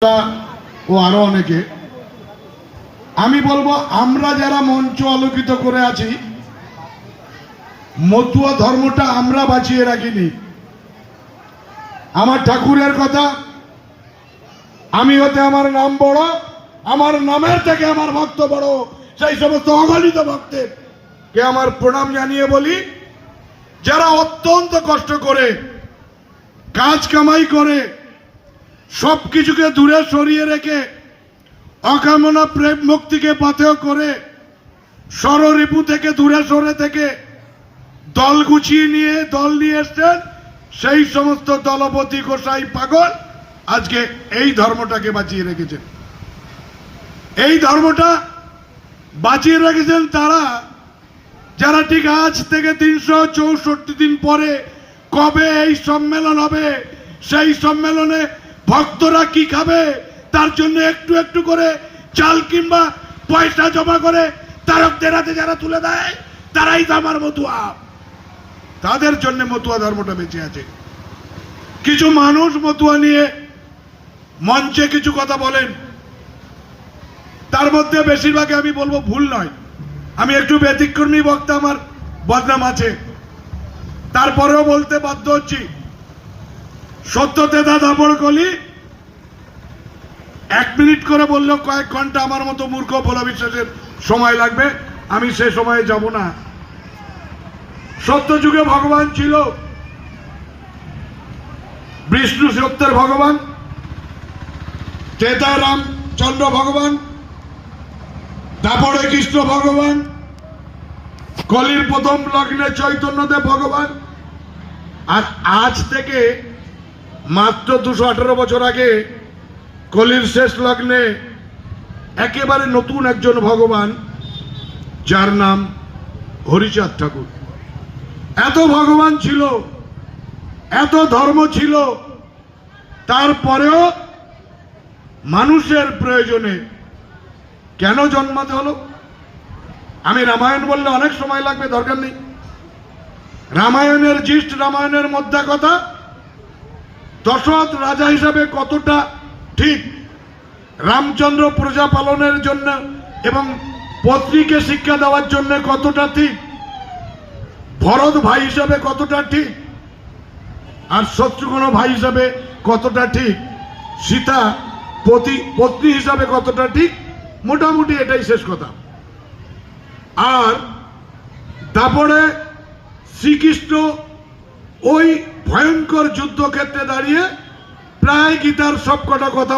ও আরো অনেকে আমি বলবো আমরা যারা মঞ্চ আলোকিত করে আছি মতুয়া ধর্মটা আমরা বাঁচিয়ে রাখিনি। আমার ঠাকুরের কথা, আমি হতে আমার নাম বড়, আমার নামের থেকে আমার ভক্ত বড়, সেই সমস্ত অগণিত ভক্তের কে আমার প্রণাম জানিয়ে বলি, যারা অত্যন্ত কষ্ট করে কাজ কামাই করে সবকিছুকে দূরে সরিয়ে রেখে অকামনা প্রেম মুক্তিকে পাথেয় করে ষড়রিপু থেকে দূরে সরে থেকে দল গুছিয়ে নিয়ে দল নিয়ে এসছেন, সেই সমস্ত দলপতি গোসাই পাগল আজকে এই ধর্মটাকে বাঁচিয়ে রেখেছেন। এই ধর্মটা বাঁচিয়ে রেখেছেন তারা যারা ঠিক আজ থেকে 364 দিন পরে কবে এই সম্মেলন হবে, সেই সম্মেলনে ভক্তরা কি খাবে তার জন্য একটু একটু করে চাল কিংবা পয়সা জমা করে তারকদের হাতে যারা তুলে দেয় তারাই তো আমার মতুয়া। তাদের জন্য মতুয়া ধর্মটা বেঁচে আছে। কিছু মানুষ মতুয়া নিয়ে মঞ্চে কিছু কথা বলেন, তার মধ্যে বেশিরভাগে আমি বলবো ভুল নয়, আমি একটু ব্যতিক্রমী বক্তা, আমার বদনাম আছে, তারপরেও বলতে বাধ্য হচ্ছি। সত্যতেদা দাপড় কলি 1 মিনিট করে বললেও কয়েক ঘন্টা আমার মতো মূর্খ ভোলা বিশ্বাসের সময় লাগবে, আমি সে সময়ে যাব না। সত্য যুগে ভগবান ছিল, বিষ্ণু সত্যের ভগবান, ত্রেতায় রামচন্দ্র ভগবান, তারপরে কৃষ্ণ ভগবান, কলির প্রথম লগ্নে চৈতন্যদেব ভগবান। আর আজ থেকে মাত্র 218 বছর আগে কলির শেষ লগ্নে একেবারে নতুন একজন ভগবান, যার নাম হরিচাঁদ ঠাকুর। এত ভগবান ছিল, এত ধর্ম ছিল, তারপরেও মানুষের প্রয়োজনে কেন জন্মাতে হলো? আমি রামায়ণ বললে অনেক সময় লাগবে, দরকার নেই। রামায়ণের জিষ্ট, রামায়ণের মধ্যে কথা, দশরথ রাজা হিসাবে কতটা ঠিক, রামচন্দ্র প্রজা পালনের জন্য এবং পত্নীকে শিক্ষা দেওয়ার জন্য কতটা ঠিক, ভরত ভাই হিসাবে কতটা ঠিক, আর শত্রুঘ্ন ভাই হিসাবে কতটা ঠিক, সীতা পত্নী হিসাবে কতটা ঠিক, মোটামুটি এটাই শেষ কথা। আর তারপরে শ্রীকৃষ্ণ ওই ভয়ঙ্কর যুদ্ধক্ষেত্রে দাঁড়িয়ে প্রায় গীতার সবকটা কথা